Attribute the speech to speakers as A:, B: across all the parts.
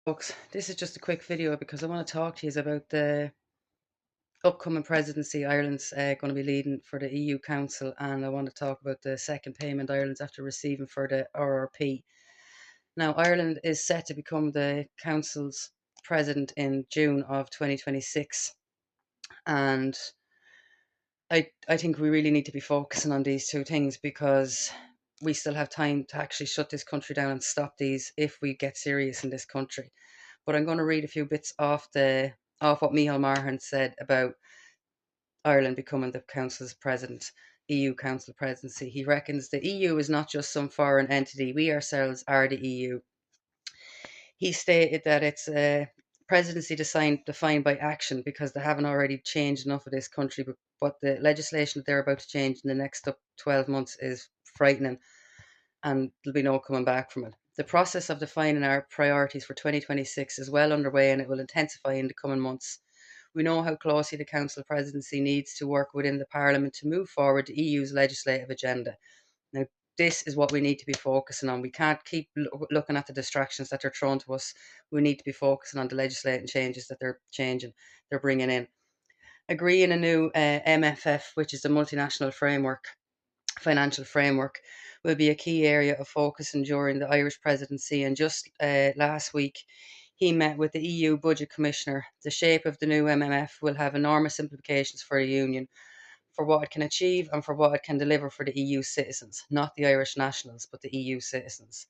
A: Folks, this is just a quick video because I want to talk to you about the upcoming presidency Ireland's going to be leading for the EU Council, and I want to talk about the second payment Ireland's after receiving for the RRP. Now, Ireland is set to become the Council's president in June of 2026, and I think we really need to be focusing on these two things because we still have time to actually shut this country down and stop these if we get serious in this country. But I'm going to read a few bits off what Micheál Martin said about Ireland becoming the Council's president, EU Council presidency. He reckons the EU is not just some foreign entity. We ourselves are the EU. He stated that it's a presidency defined by action because they haven't already changed enough of this country. But the legislation that they're about to change in the next 12 months is frightening, and there'll be no coming back from it. The process of defining our priorities for 2026 is well underway and it will intensify in the coming months. We know how closely the Council presidency needs to work within the Parliament to move forward the EU's legislative agenda. Now, this is what we need to be focusing on. We can't keep looking at the distractions that are thrown to us. We need to be focusing on the legislating changes that they're bringing in. Agreeing a new MFF, which is the multinational financial framework, will be a key area of focus during the Irish presidency. And just last week, he met with the EU Budget Commissioner. The shape of the new MMF will have enormous implications for the Union, for what it can achieve and for what it can deliver for the EU citizens, not the Irish nationals, but the EU citizens.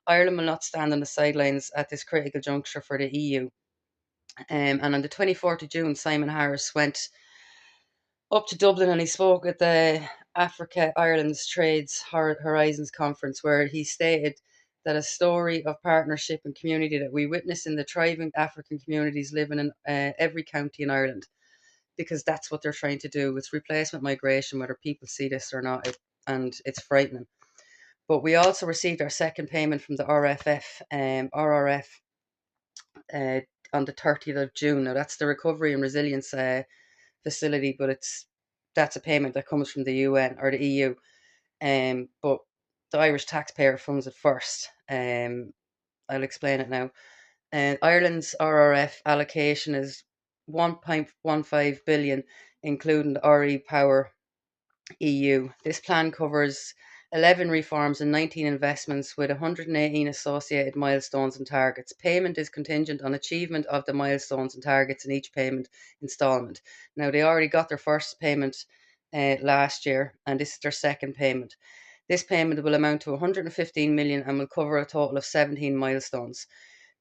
A: Ireland will not stand on the sidelines at this critical juncture for the EU. And on the 24th of June, Simon Harris went up to Dublin and he spoke at the Africa Ireland's Trades Horizons conference, where he stated that a story of partnership and community that we witness in the thriving African communities living in every county in Ireland, because that's what they're trying to do. It's replacement migration, whether people see this or not, and it's frightening. But we also received our second payment from the RRF uh, on the 30th of June. Now, that's the Recovery and Resilience facility, but that's a payment that comes from the UN or the EU. But the Irish taxpayer funds it first. I'll explain it now. Ireland's RRF allocation is 1.15 billion, including the RE Power EU. This plan covers 11 reforms and 19 investments with 118 associated milestones and targets. Payment is contingent on achievement of the milestones and targets in each payment instalment. Now, they already got their first payment last year, and this is their second payment. This payment will amount to 115 million and will cover a total of 17 milestones.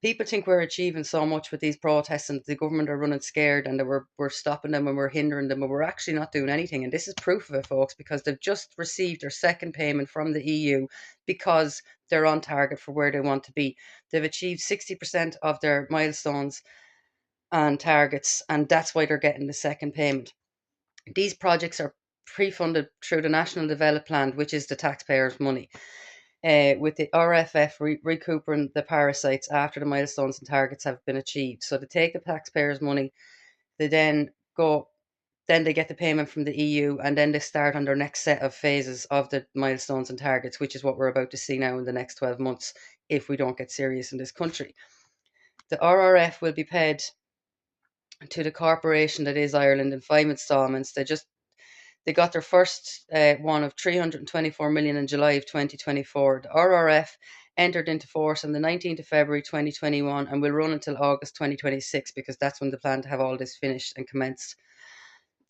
A: People think we're achieving so much with these protests and the government are running scared and that we're stopping them and we're hindering them, but we're actually not doing anything. And this is proof of it, folks, because they've just received their second payment from the EU because they're on target for where they want to be. They've achieved 60% of their milestones and targets, and that's why they're getting the second payment. These projects are pre-funded through the National Development Plan, which is the taxpayers' money, with the RFF recouping the parasites after the milestones and targets have been achieved. So they take the taxpayers' money, they then they get the payment from the EU, and then they start on their next set of phases of the milestones and targets, which is what we're about to see now in the next 12 months if we don't get serious in this country. The RRF will be paid to the corporation that is Ireland in 5 instalments. They got their first one of 324 million in July of 2024. The RRF entered into force on the 19th of February 2021 and will run until August 2026, because that's when they plan to have all this finished and commenced.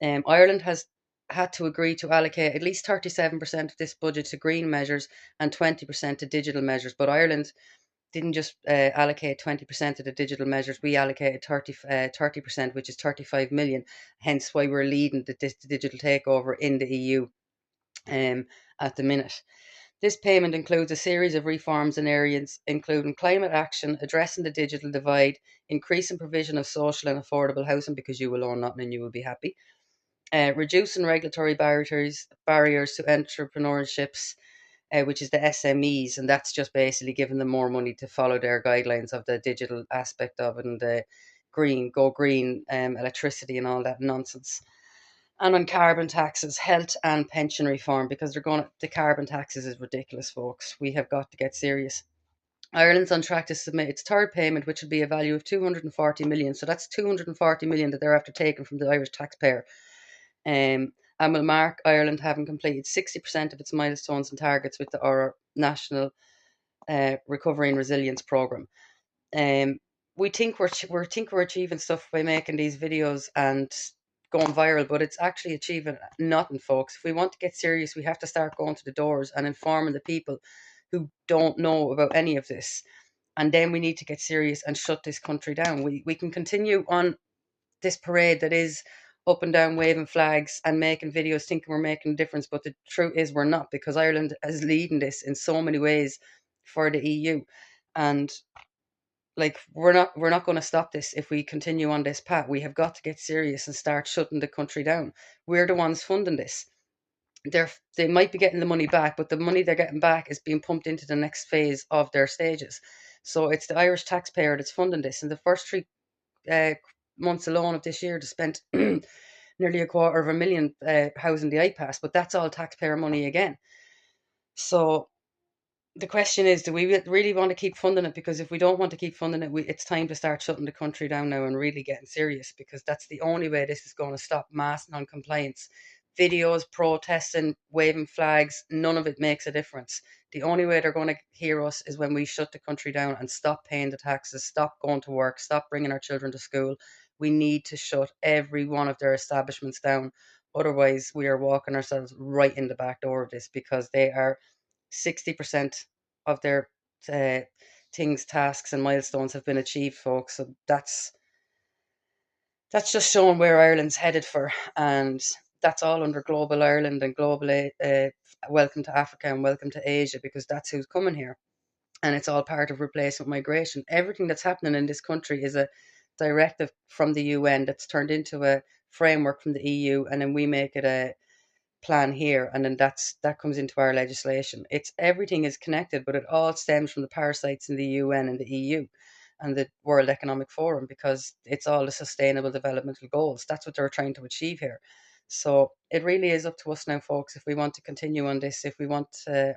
A: Ireland has had to agree to allocate at least 37% of this budget to green measures and 20% to digital measures. But Ireland didn't just allocate 20% of the digital measures. We allocated 30%, which is 35 million. Hence why we're leading the digital takeover in the EU at the minute. This payment includes a series of reforms in areas including climate action, addressing the digital divide, increasing provision of social and affordable housing, because you will own nothing and you will be happy, reducing regulatory barriers to entrepreneurships, which is the SMEs, and that's just basically giving them more money to follow their guidelines of the digital aspect of it and the go green electricity and all that nonsense. And on carbon taxes, health and pension reform, because the carbon taxes is ridiculous, folks. We have got to get serious. Ireland's on track to submit its third payment, which will be a value of 240 million. So that's 240 million that they're after taking from the Irish taxpayer. And will mark Ireland having completed 60% of its milestones and targets with our national recovery and resilience program. Um, we think we're achieving stuff by making these videos and going viral, but it's actually achieving nothing, folks. If we want to get serious, we have to start going to the doors and informing the people who don't know about any of this. And then we need to get serious and shut this country down. We can continue on this parade that is up and down waving flags and making videos thinking we're making a difference, but the truth is we're not, because Ireland is leading this in so many ways for the EU. And like, we're not going to stop this if we continue on this path. We have got to get serious and start shutting the country down. We're the ones funding this. They might be getting the money back, but the money they're getting back is being pumped into the next phase of their stages. So it's the Irish taxpayer that's funding this. In the first 3 months alone of this year, they spent nearly $250,000 housing the iPass, but that's all taxpayer money again. So the question is, do we really want to keep funding it? Because if we don't want to keep funding it, it's time to start shutting the country down now and really getting serious, because that's the only way this is going to stop mass non-compliance. Videos, protesting, waving flags, none of it makes a difference. The only way they're going to hear us is when we shut the country down and stop paying the taxes, stop going to work, stop bringing our children to school. We need to shut every one of their establishments down. Otherwise, we are walking ourselves right in the back door of this, because they are 60% of their uh, things, tasks, and milestones have been achieved, folks. So that's just showing where Ireland's headed for, and that's all under Global Ireland and Global Welcome to Africa and Welcome to Asia, because that's who's coming here, and it's all part of replacement migration. Everything that's happening in this country is a directive from the UN that's turned into a framework from the EU, and then we make it a plan here, and then that comes into our legislation. It's everything is connected, but it all stems from the parasites in the UN and the EU and the World Economic Forum, because it's all the sustainable developmental goals. That's what they're trying to achieve here. So it really is up to us now, folks, if we want to continue on this, if we want to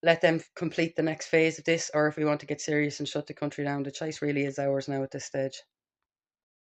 A: let them complete the next phase of this, or if we want to get serious and shut the country down. The choice really is ours now at this stage.